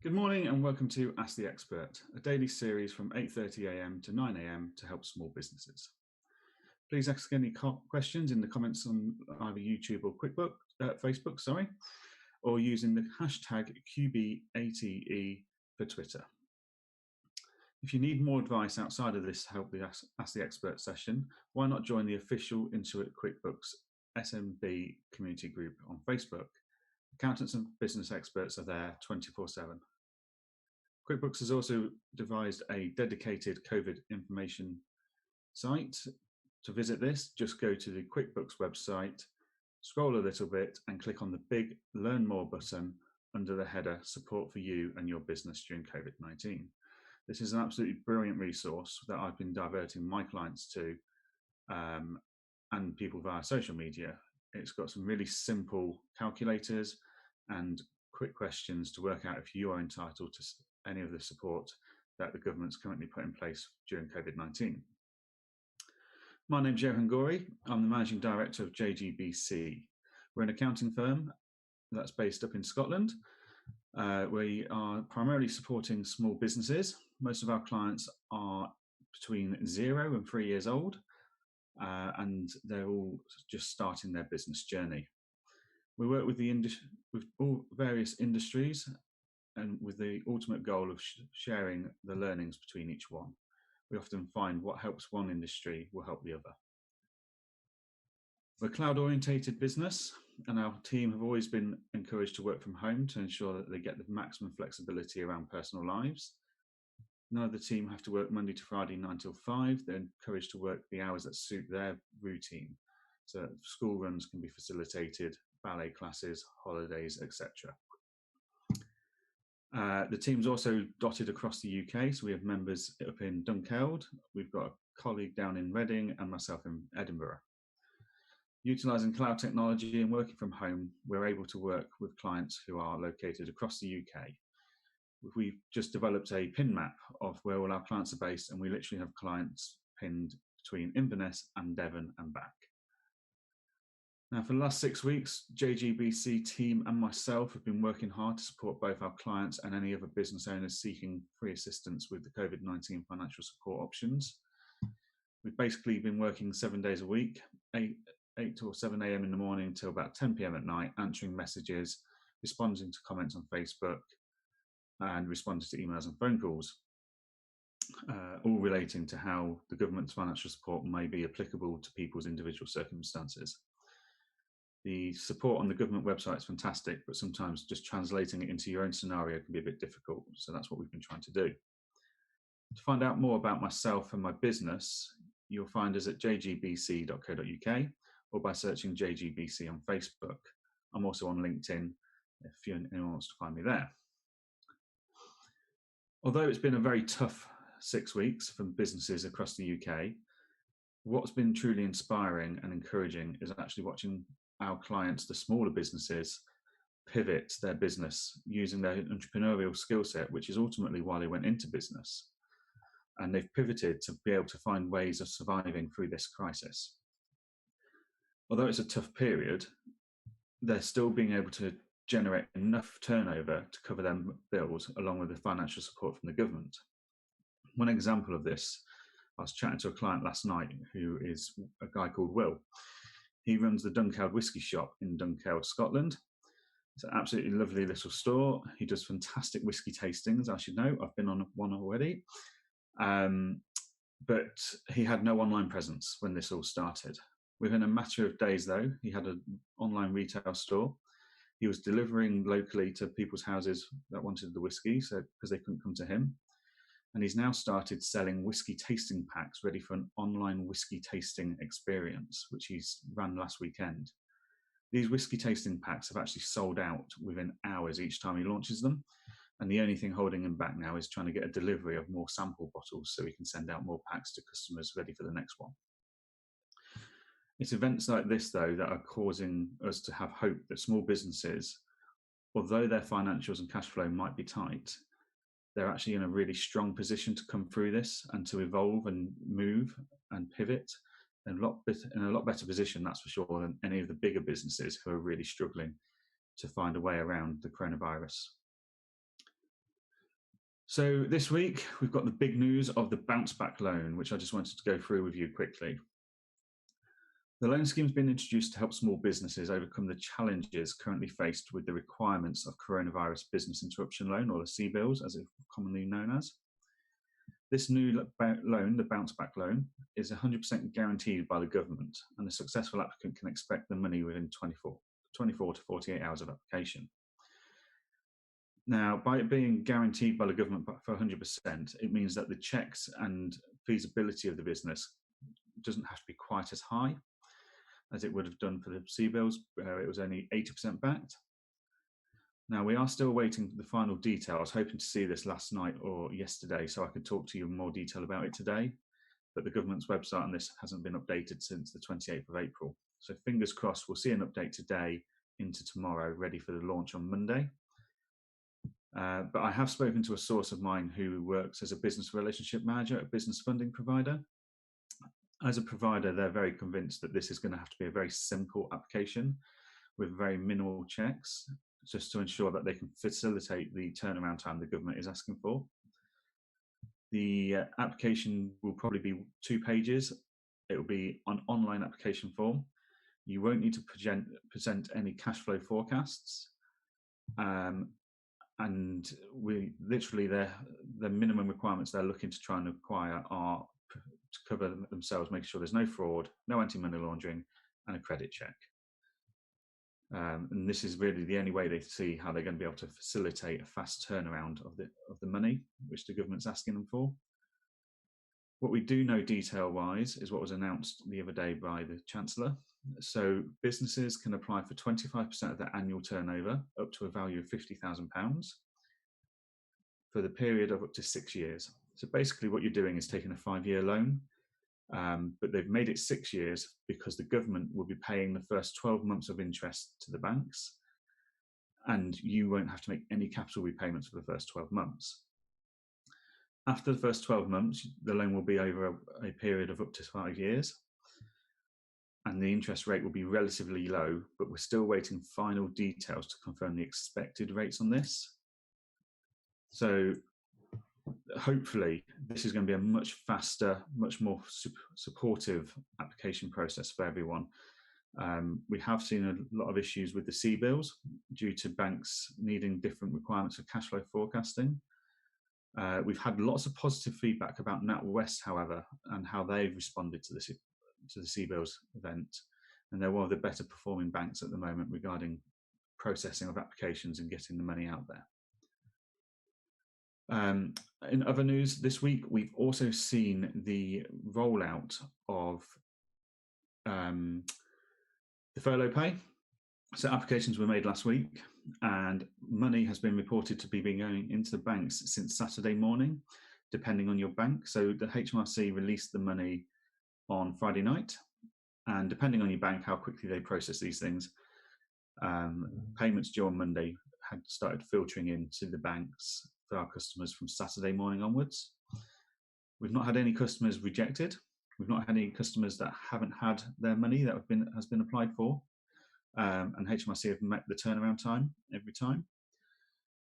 Good morning and welcome to Ask the Expert, a daily series from 8:30 a.m. to 9 a.m. to help small businesses. Please ask any questions in the comments on either YouTube or Facebook, or using the hashtag QB80E for Twitter. If you need more advice outside of this Help the Ask the Expert session, why not join the official Intuit QuickBooks SMB community group on Facebook? Accountants and business experts are there 24/7. QuickBooks has also devised a dedicated COVID information site. To visit this, just go to the QuickBooks website, scroll a little bit and click on the big Learn More button under the header Support for You and Your Business During COVID-19. This is an absolutely brilliant resource that I've been diverting my clients to and people via social media. It's got some really simple calculators and quick questions to work out if you are entitled to any of the support that the government's currently put in place during COVID-19. My name's Johann Goree. I'm the Managing Director of JGBC. We're an accounting firm that's based up in Scotland. We are primarily supporting small businesses. Most of our clients are between 0 and 3 years old, and they're all just starting their business journey. We work with all various industries and with the ultimate goal of sharing the learnings between each one. We often find what helps one industry will help the other. We're a cloud-orientated business, and our team have always been encouraged to work from home to ensure that they get the maximum flexibility around personal lives. None of the team have to work Monday to Friday 9 till 5. They're encouraged to work the hours that suit their routine. So school runs can be facilitated, ballet classes, holidays, etc. The team's also dotted across the UK, so we have members up in Dunkeld, we've got a colleague down in Reading, and myself in Edinburgh. Utilising cloud technology and working from home, we're able to work with clients who are located across the UK. We've just developed a pin map of where all our clients are based, and we literally have clients pinned between Inverness and Devon and back. Now, for the last 6 weeks, JGBC team and myself have been working hard to support both our clients and any other business owners seeking free assistance with the COVID-19 financial support options. We've basically been working 7 days a week, 8 or 7 a.m. in the morning till about 10 p.m. at night, answering messages, responding to comments on Facebook, and responding to emails and phone calls, all relating to how the government's financial support may be applicable to people's individual circumstances. The support on the government website is fantastic, but sometimes just translating it into your own scenario can be a bit difficult. So that's what we've been trying to do. To find out more about myself and my business, you'll find us at jgbc.co.uk or by searching JGBC on Facebook. I'm also on LinkedIn if anyone wants to find me there. Although it's been a very tough 6 weeks for businesses across the UK, what's been truly inspiring and encouraging is actually watching our clients, the smaller businesses, pivot their business using their entrepreneurial skill set, which is ultimately why they went into business. And they've pivoted to be able to find ways of surviving through this crisis. Although it's a tough period, they're still being able to generate enough turnover to cover their bills along with the financial support from the government. One example of this, I was chatting to a client last night who is a guy called Will. He runs the Dunkeld Whisky Shop in Dunkeld, Scotland. It's an absolutely lovely little store. He does fantastic whisky tastings, I should know. I've been on one already. But he had no online presence when this all started. Within a matter of days, though, he had an online retail store. He was delivering locally to people's houses that wanted the whisky, so because they couldn't come to him. And he's now started selling whisky tasting packs ready for an online whisky tasting experience, which he's ran last weekend. These whisky tasting packs have actually sold out within hours each time he launches them. And the only thing holding him back now is trying to get a delivery of more sample bottles so he can send out more packs to customers ready for the next one. It's events like this, though, that are causing us to have hope that small businesses, although their financials and cash flow might be tight, they're actually in a really strong position to come through this and to evolve and move and pivot in a lot better position, that's for sure, than any of the bigger businesses who are really struggling to find a way around the coronavirus. So this week, we've got the big news of the bounce back loan, which I just wanted to go through with you quickly. The loan scheme has been introduced to help small businesses overcome the challenges currently faced with the requirements of Coronavirus Business Interruption Loan, or the CBILS, as it's commonly known as. This new loan, the bounce back loan, is 100% guaranteed by the government, and the successful applicant can expect the money within 24 to 48 hours of application. Now, by it being guaranteed by the government for 100%, it means that the checks and feasibility of the business doesn't have to be quite as high as it would have done for the CBILS, where it was only 80% backed. Now, we are still waiting for the final detail. I was hoping to see this last night or yesterday so I could talk to you in more detail about it today, but the government's website on this hasn't been updated since the 28th of April. So fingers crossed, we'll see an update today into tomorrow, ready for the launch on Monday. But I have spoken to a source of mine who works as a business relationship manager at a business funding provider. As a provider, they're very convinced that this is going to have to be a very simple application with very minimal checks, just to ensure that they can facilitate the turnaround time the government is asking for. The application will probably be 2 pages. It will be an online application form. You won't need to present any cash flow forecasts. And we literally, the minimum requirements they're looking to try and acquire are to cover themselves, making sure there's no fraud, no anti-money laundering, and a credit check. And this is really the only way they see how they're going to be able to facilitate a fast turnaround of the money which the government's asking them for. What we do know detail-wise is what was announced the other day by the Chancellor. So businesses can apply for 25% of their annual turnover, up to a value of £50,000, for the period of up to 6 years. So basically what you're doing is taking a 5-year loan, but they've made it 6 years because the government will be paying the first 12 months of interest to the banks, and you won't have to make any capital repayments for the first 12 months. After the first 12 months, the loan will be over a period of up to 5 years, and the interest rate will be relatively low, but we're still waiting final details to confirm the expected rates on this. So hopefully this is going to be a much faster, much more supportive application process for everyone. We have seen a lot of issues with the CBILS due to banks needing different requirements for cash flow forecasting. We've had lots of positive feedback about NatWest, however, and how they've responded to the CBILS event. And they're one of the better performing banks at the moment regarding processing of applications and getting the money out there. In other news this week, we've also seen the rollout of the furlough pay. So applications were made last week, and money has been reported to be going into the banks since Saturday morning, depending on your bank. So the HMRC released the money on Friday night, and depending on your bank, how quickly they process these things, payments due on Monday had started filtering into the banks for our customers from Saturday morning onwards. We've not had any customers rejected. We've not had any customers that haven't had their money that has been applied for. And HMRC have met the turnaround time every time.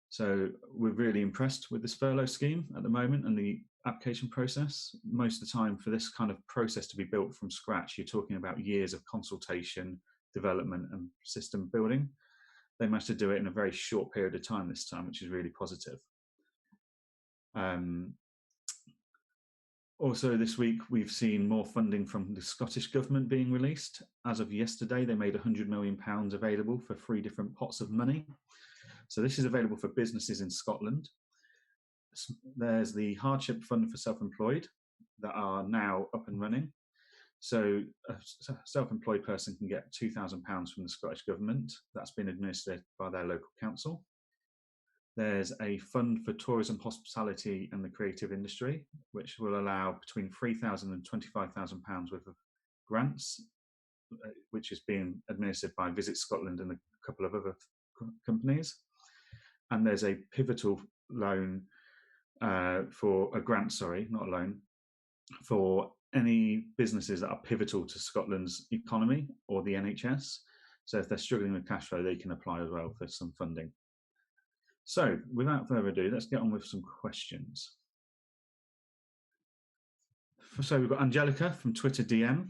So we're really impressed with this furlough scheme at the moment and the application process. Most of the time for this kind of process to be built from scratch, you're talking about years of consultation, development and system building. They managed to do it in a very short period of time this time, which is really positive. Also this week, we've seen more funding from the Scottish Government being released. As of yesterday, they made £100 million available for 3 different pots of money. So this is available for businesses in Scotland. There's the hardship fund for self-employed that are now up and running. So a self-employed person can get £2,000 from the Scottish Government. That's been administered by their local council. There's a fund for tourism, hospitality and the creative industry, which will allow between £3,000 and £25,000 worth of grants, which is being administered by Visit Scotland and a couple of other companies. And there's a pivotal loan for any businesses that are pivotal to Scotland's economy or the NHS. So if they're struggling with cash flow, they can apply as well for some funding. So without further ado, let's get on with some questions. So we've got Angelica from Twitter DM.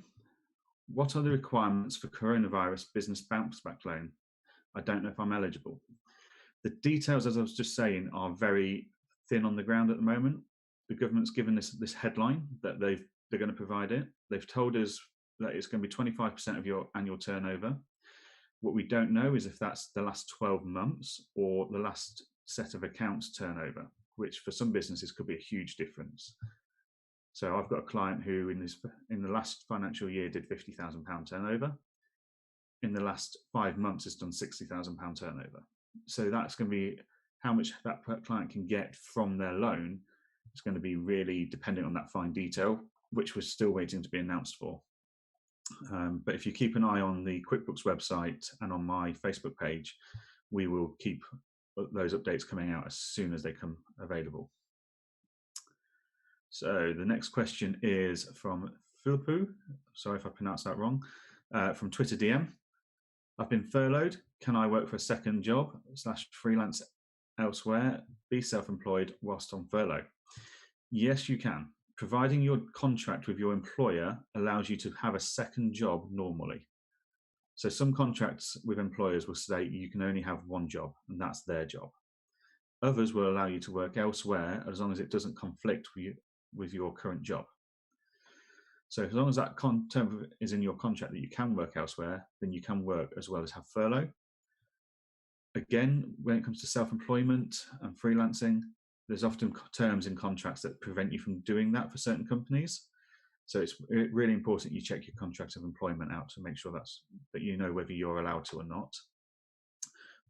What are the requirements for coronavirus business bounce back loan? I don't know if I'm eligible. The details, as I was just saying, are very thin on the ground at the moment. The government's given this headline that they're going to provide it. They've told us that it's going to be 25% of your annual turnover. What we don't know is if that's the last 12 months or the last set of accounts turnover, which for some businesses could be a huge difference. So I've got a client who in the last financial year did £50,000 turnover. In the last 5 months has done £60,000 turnover. So that's going to be how much that client can get from their loan. It's going to be really dependent on that fine detail, which we're still waiting to be announced for. But if you keep an eye on the QuickBooks website and on my Facebook page, we will keep those updates coming out as soon as they come available. So the next question is from Philippou. Sorry if I pronounced that wrong. From Twitter DM. I've been furloughed. Can I work for a second job / freelance elsewhere, be self-employed whilst on furlough? Yes, you can, providing your contract with your employer allows you to have a second job normally. So some contracts with employers will say you can only have one job, and that's their job. Others will allow you to work elsewhere as long as it doesn't conflict with your current job. So as long as that term is in your contract that you can work elsewhere, then you can work as well as have furlough. Again, when it comes to self-employment and freelancing, there's often terms in contracts that prevent you from doing that for certain companies. So it's really important you check your contract of employment out to make sure that you know whether you're allowed to or not.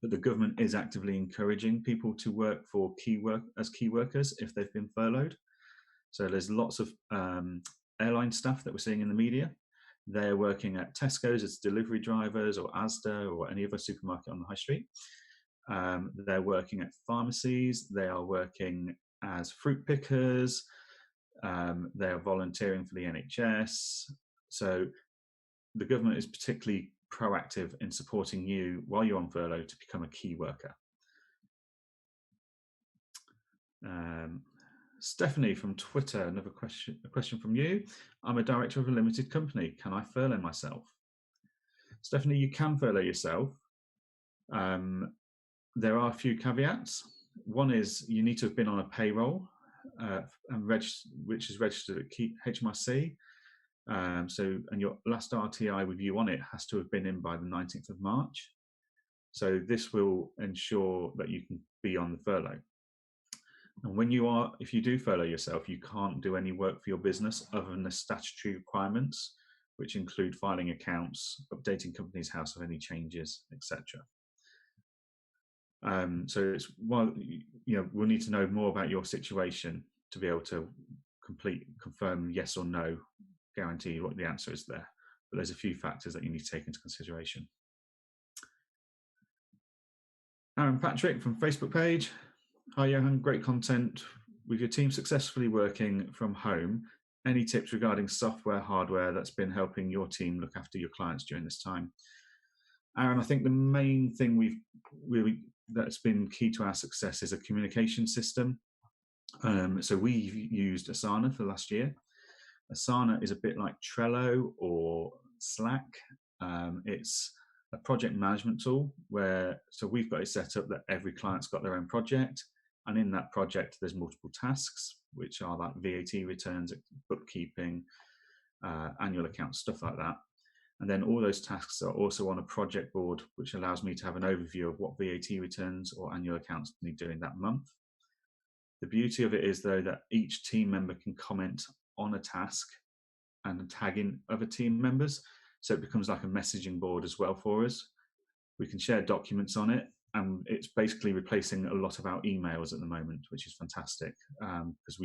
But the government is actively encouraging people to work as key workers if they've been furloughed. So there's lots of airline staff that we're seeing in the media. They're working at Tesco's as delivery drivers or Asda or any other supermarket on the high street. They're working at pharmacies. They are working as fruit pickers. They are volunteering for the NHS. So the government is particularly proactive in supporting you while you're on furlough to become a key worker. Stephanie from Twitter, a question from you. I'm a director of a limited company. Can I furlough myself? Stephanie, you can furlough yourself. There are a few caveats. One is you need to have been on a payroll which is registered at HMRC. And your last RTI with you on it has to have been in by the 19th of March. So this will ensure that you can be on the furlough. And if you do furlough yourself, you can't do any work for your business other than the statutory requirements, which include filing accounts, updating Companies House of any changes, etc. So we'll need to know more about your situation to be able to confirm yes or no, guarantee what the answer is there. But there's a few factors that you need to take into consideration. Aaron Patrick from Facebook page. Hi Johann, great content. With your team successfully working from home, any tips regarding software, hardware that's been helping your team look after your clients during this time? Aaron, I think the main thing that's been key to our success is a communication system. So we've used Asana for the last year. Asana is a bit like Trello or Slack. It's a project management tool so we've got it set up that every client's got their own project. And in that project, there's multiple tasks, which are like VAT returns, bookkeeping, annual accounts, stuff like that. And then all those tasks are also on a project board, which allows me to have an overview of what VAT returns or annual accounts need doing that month. The beauty of it is, though, that each team member can comment on a task and tag in other team members. So it becomes like a messaging board as well for us. We can share documents on it, and it's basically replacing a lot of our emails at the moment, which is fantastic. Because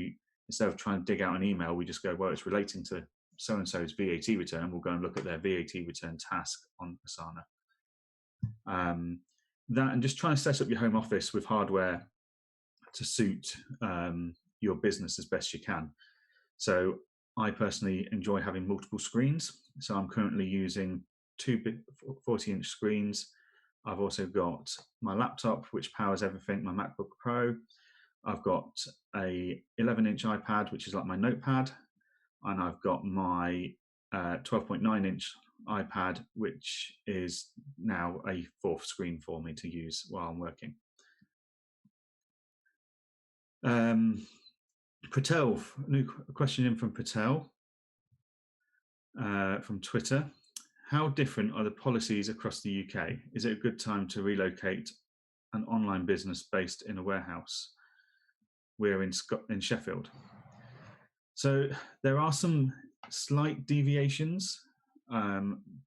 instead of trying to dig out an email, we just go, well, it's relating to so-and-so's VAT return. We'll go and look at their VAT return task on Asana. That and just trying to set up your home office with hardware to suit your business as best you can. So I personally enjoy having multiple screens. So I'm currently using two 40-inch screens. I've also got my laptop, which powers everything, my MacBook Pro. I've got a 11-inch iPad, which is like my notepad. And I've got my 12.9-inch iPad, which is now a fourth screen for me to use while I'm working. Patel, new question in from Patel from Twitter. How different are the policies across the UK? Is it a good time to relocate an online business based in a warehouse? We're in Sheffield. So there are some slight deviations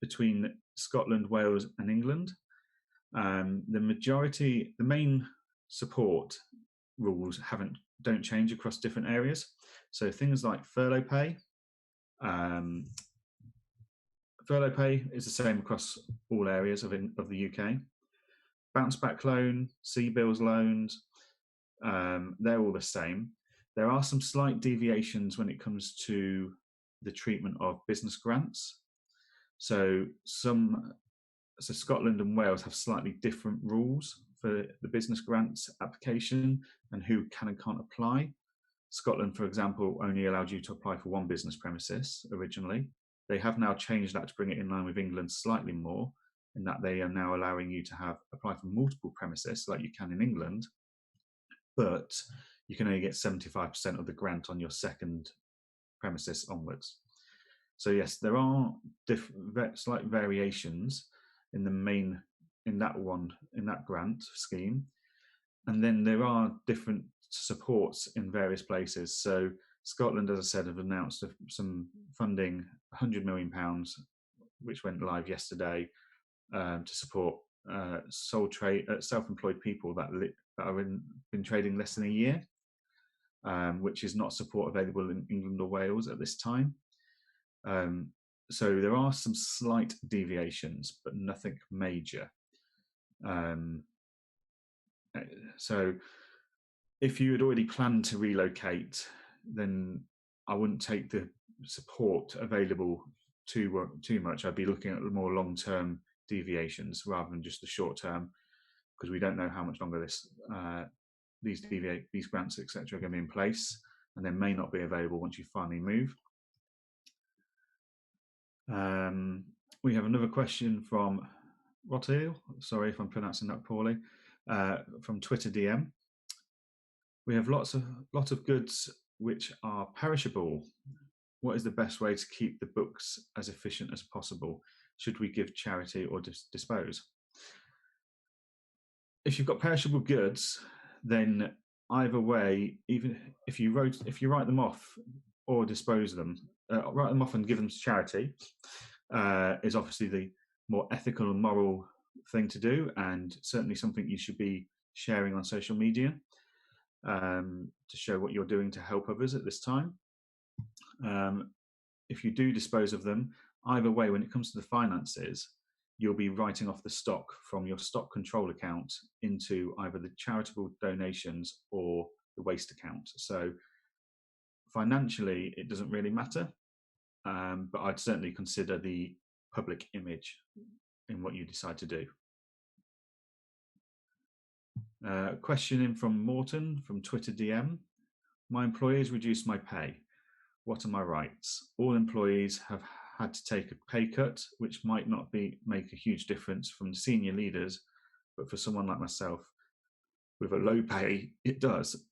between Scotland, Wales, and England. The main support rules don't change across different areas. So things like furlough pay. Furlough pay is the same across all areas of the UK. Bounce back loan, CBILS loans, they're all the same. There are some slight deviations when it comes to the treatment of business grants. So Scotland and Wales have slightly different rules for the business grants application and who can and can't apply. Scotland, for example, only allowed you to apply for one business premises originally. They have now changed that to bring it in line with England slightly more, in that they are now allowing you to apply for multiple premises like you can in England, but you can only get 75% of the grant on your second premises onwards. So yes, there are slight variations in that grant scheme, and then there are different supports in various places. So Scotland, as I said, have announced some funding, £100 million, which went live yesterday, to support self-employed people that been trading less than a year, which is not support available in England or Wales at this time. So there are some slight deviations, but nothing major. So if you had already planned to relocate, then I wouldn't take the support available too much. I'd be looking at the more long-term deviations rather than just the short-term, because we don't know how much longer these grants, etc., are going to be in place, and they may not be available once you finally move. We have another question from Rotil, sorry if I'm pronouncing that poorly, from Twitter DM. We have lot of goods which are perishable. What is the best way to keep the books as efficient as possible? Should we give charity or dispose? If you've got perishable goods, then either way, even if you write them off or dispose them, write them off and give them to charity, is obviously the more ethical and moral thing to do, and certainly something you should be sharing on social media to show what you're doing to help others at this time. If you do dispose of them, either way, when it comes to the finances, you'll be writing off the stock from your stock control account into either the charitable donations or the waste account. So financially, it doesn't really matter, but I'd certainly consider the public image in what you decide to do. Question in from Morton from Twitter DM. My employers reduced my pay. What are my rights? All employees have had to take a pay cut, which might not make a huge difference from the senior leaders, but for someone like myself with a low pay, it does.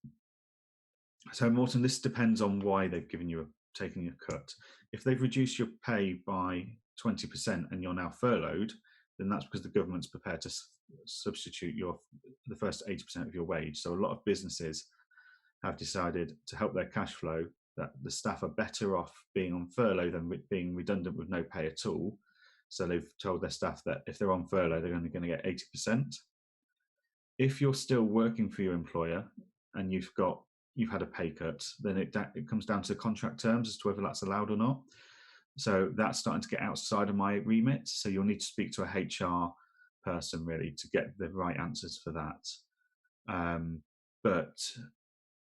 So Morton, this depends on why they've taken a cut. If they've reduced your pay by 20% and you're now furloughed, then that's because the government's prepared to substitute the first 80% of your wage. So a lot of businesses have decided to help their cash flow that the staff are better off being on furlough than being redundant with no pay at all. So they've told their staff that if they're on furlough, they're only going to get 80%. If you're still working for your employer and you've had a pay cut, then it comes down to contract terms as to whether that's allowed or not. So that's starting to get outside of my remit. So you'll need to speak to a HR person really to get the right answers for that. But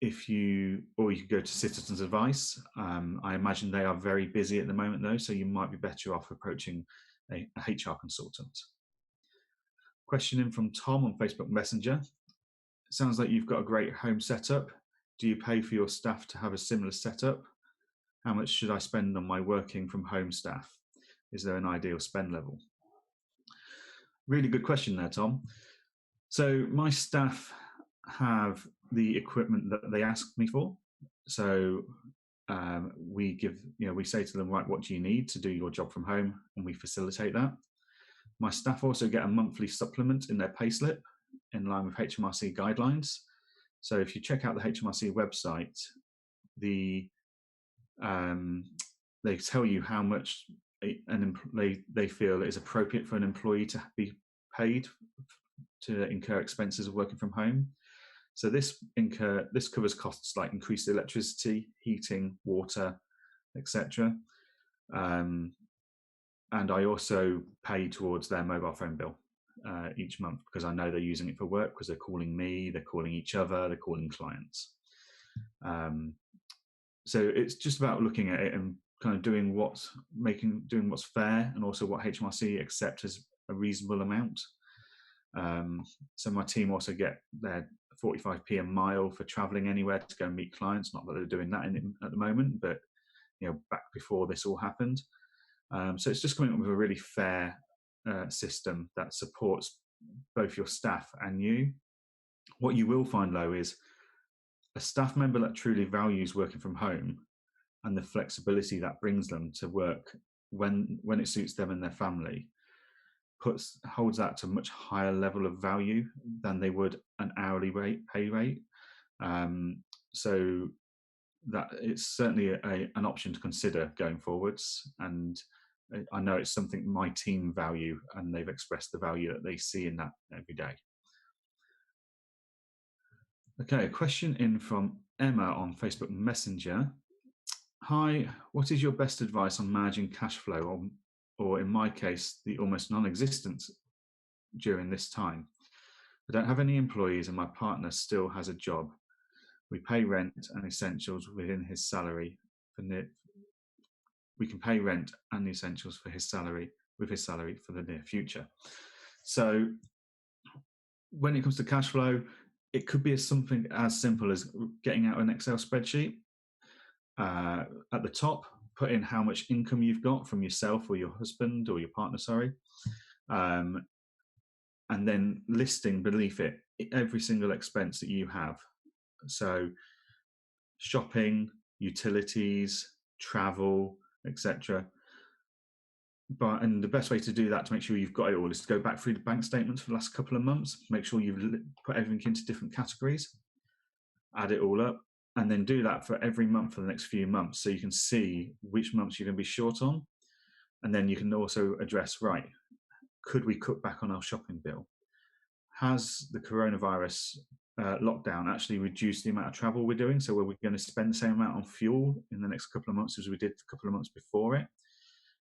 you could go to Citizens Advice. I imagine they are very busy at the moment though, so you might be better off approaching a HR consultant. Question in from Tom on Facebook Messenger. Sounds like you've got a great home setup. Do you pay for your staff to have a similar setup? How much should I spend on my working from home staff? Is there an ideal spend level? Really good question there, Tom. So my staff have the equipment that they ask me for. So we say to them, right, what do you need to do your job from home? And we facilitate that. My staff also get a monthly supplement in their payslip in line with HMRC guidelines. So if you check out the HMRC website, they tell you how much they feel is appropriate for an employee to be paid to incur expenses of working from home. So this covers costs like increased electricity, heating, water, etc. And I also pay towards their mobile phone bill each month because I know they're using it for work because they're calling me, they're calling each other, they're calling clients. So it's just about looking at it and kind of doing what's fair, and also what HMRC accept as a reasonable amount. So my team also get their 45p a mile for traveling anywhere to go and meet clients. Not that they're doing that at the moment, but back before this all happened. So it's just coming up with a really fair system that supports both your staff and you. What you will find, though, is a staff member that truly values working from home and the flexibility that brings them to work when it suits them and their family holds that to a much higher level of value than they would an hourly pay rate. So that it's certainly an option to consider going forwards. And I know it's something my team value, and they've expressed the value that they see in that every day. Okay, a question in from Emma on Facebook Messenger. Hi, what is your best advice on managing cash flow, or in my case, the almost non-existent during this time? I don't have any employees and my partner still has a job. We pay rent and essentials within his salary. We can pay rent and the essentials for his salary for the near future. So when it comes to cash flow, it could be something as simple as getting out an Excel spreadsheet. At the top, put in how much income you've got from yourself or your husband or your partner, and then listing beneath it every single expense that you have. So shopping, utilities, travel, etc. And the best way to do that, to make sure you've got it all, is to go back through the bank statements for the last couple of months, make sure you've put everything into different categories, add it all up, and then do that for every month for the next few months, so you can see which months you're going to be short on. And then you can also address, right, could we cut back on our shopping bill? Has the coronavirus lockdown actually reduced the amount of travel we're doing? So are we going to spend the same amount on fuel in the next couple of months as we did a couple of months before it?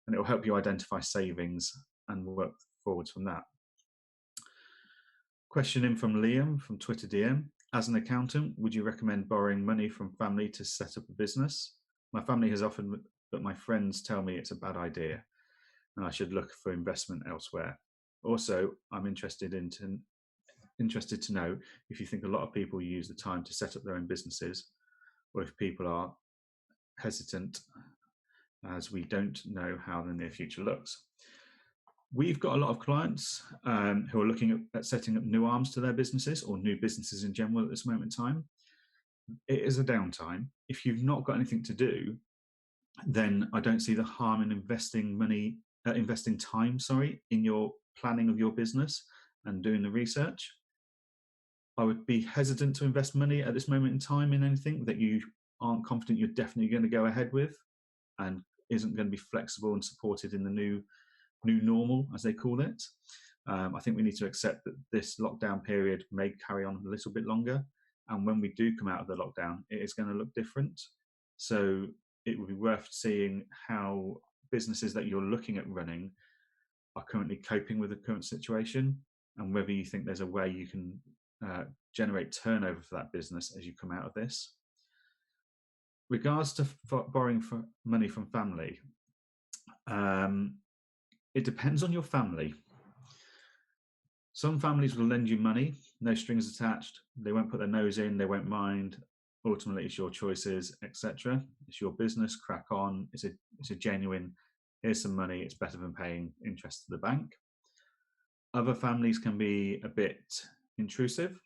And it will help you identify savings and work forwards from that. Question in from Liam from Twitter DM. As an accountant, would you recommend borrowing money from family to set up a business? My family has offered, but my friends tell me it's a bad idea and I should look for investment elsewhere. Also, I'm interested to know if you think a lot of people use the time to set up their own businesses, or if people are hesitant as we don't know how the near future looks. We've got a lot of clients who are looking at setting up new arms to their businesses, or new businesses in general at this moment in time. It is a downtime. If you've not got anything to do, then I don't see the harm in investing time in your planning of your business and doing the research. I would be hesitant to invest money at this moment in time in anything that you aren't confident you're definitely going to go ahead with and isn't going to be flexible and supported in the new normal, as they call it. I think we need to accept that this lockdown period may carry on a little bit longer, and when we do come out of the lockdown, it is going to look different. So it would be worth seeing how businesses that you're looking at running are currently coping with the current situation, and whether you think there's a way you can generate turnover for that business as you come out of this. Regards to borrowing money from family, it depends on your family. Some families will lend you money, no strings attached. They won't put their nose in, they won't mind. Ultimately, it's your choices, etc. It's your business, crack on. It's a genuine, here's some money, it's better than paying interest to the bank. Other families can be a bit intrusive,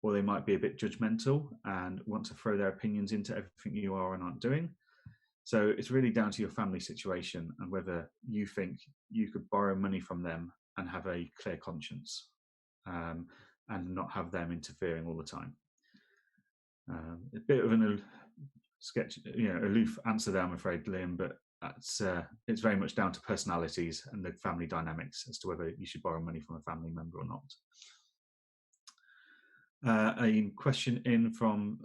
or they might be a bit judgmental and want to throw their opinions into everything you are and aren't doing. So it's really down to your family situation and whether you think you could borrow money from them and have a clear conscience, and not have them interfering all the time. A bit of an aloof answer there, I'm afraid, Liam, but it's very much down to personalities and the family dynamics as to whether you should borrow money from a family member or not. A question in from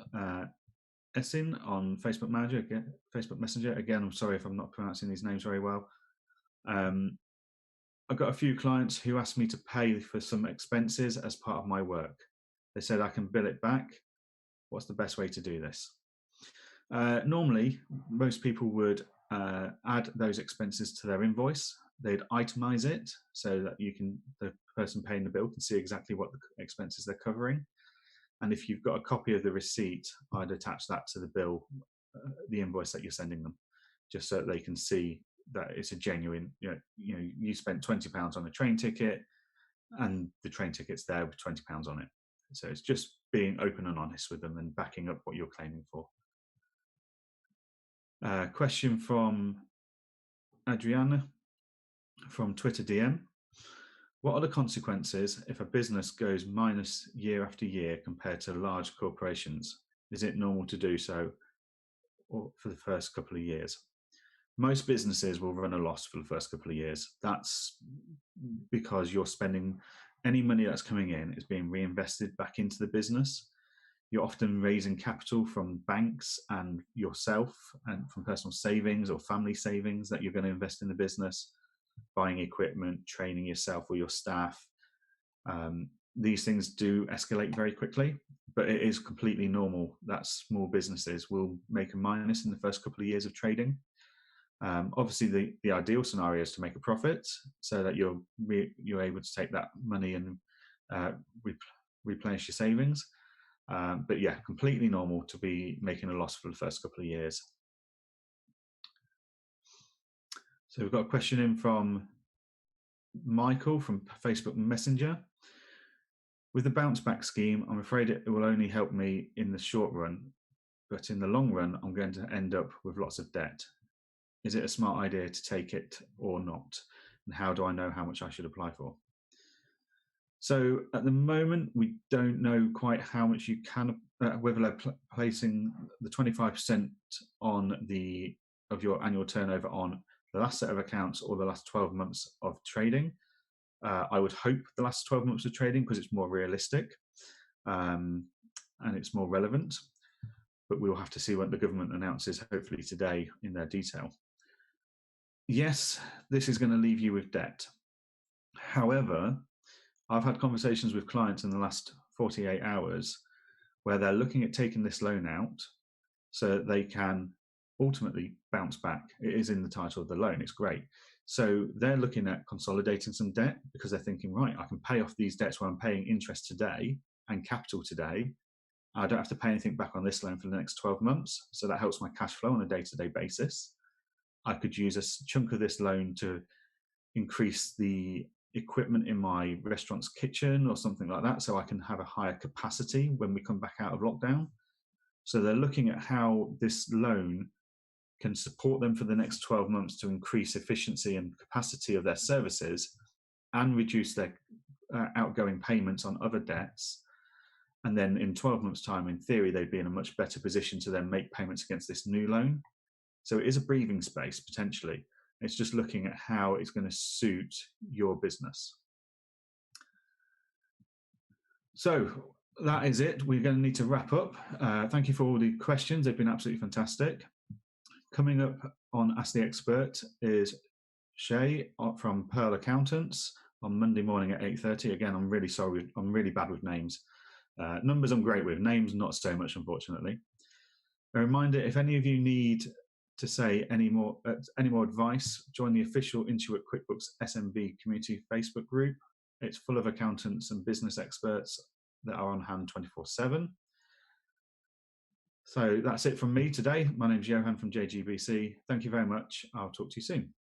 Essin on Facebook Messenger. Again, I'm sorry if I'm not pronouncing these names very well. I've got a few clients who asked me to pay for some expenses as part of my work. They said I can bill it back. What's the best way to do this? Normally, most people would add those expenses to their invoice. They'd itemize it so that the person paying the bill can see exactly what the expenses they're covering. And if you've got a copy of the receipt, I'd attach that to the bill, the invoice that you're sending them, just so that they can see that it's a genuine, you spent £20 on a train ticket and the train ticket's there with £20 on it. So it's just being open and honest with them and backing up what you're claiming for. Question from Adriana from Twitter DM. What are the consequences if a business goes minus year after year compared to large corporations? Is it normal to do so for the first couple of years? Most businesses will run a loss for the first couple of years. That's because you're spending any money that's coming in is being reinvested back into the business. You're often raising capital from banks and yourself and from personal savings or family savings that you're going to invest in the business, buying equipment, training yourself or your staff. These things do escalate very quickly, but it is completely normal that small businesses will make a minus in the first couple of years of trading. Obviously, the ideal scenario is to make a profit so that you're able to take that money and replenish your savings. But yeah, completely normal to be making a loss for the first couple of years. So we've got a question in from Michael from Facebook Messenger. With the bounce back scheme, I'm afraid it will only help me in the short run, but in the long run, I'm going to end up with lots of debt. Is it a smart idea to take it or not? And how do I know how much I should apply for? So at the moment, we don't know quite how much you can, whether they're placing the 25% of your annual turnover on the last set of accounts or the last 12 months of trading. I would hope the last 12 months of trading because it's more realistic and it's more relevant, but we'll have to see what the government announces hopefully today in their detail. Yes, this is going to leave you with debt. However, I've had conversations with clients in the last 48 hours where they're looking at taking this loan out so that they can ultimately bounce back. It is in the title of the loan. It's great. So they're looking at consolidating some debt because they're thinking, right, I can pay off these debts where I'm paying interest today and capital today. I don't have to pay anything back on this loan for the next 12 months. So that helps my cash flow on a day-to-day basis. I could use a chunk of this loan to increase the equipment in my restaurant's kitchen or something like that, so I can have a higher capacity when we come back out of lockdown. So they're looking at how this loan can support them for the next 12 months to increase efficiency and capacity of their services and reduce their outgoing payments on other debts. And then in 12 months' time, in theory, they'd be in a much better position to then make payments against this new loan. So it is a breathing space, potentially. It's just looking at how it's going to suit your business. So that is it. We're going to need to wrap up. Thank you for all the questions. They've been absolutely fantastic. Coming up on Ask the Expert is Shay from Pearl Accountants on Monday morning at 8:30. Again, I'm really sorry. I'm really bad with names. Numbers I'm great with. Names, not so much, unfortunately. A reminder, if any of you need to say any more advice, join the official Intuit QuickBooks SMB community Facebook group. It's full of accountants and business experts that are on hand 24/7. So that's it from me today. My name's Johann from JGBC. Thank you very much. I'll talk to you soon.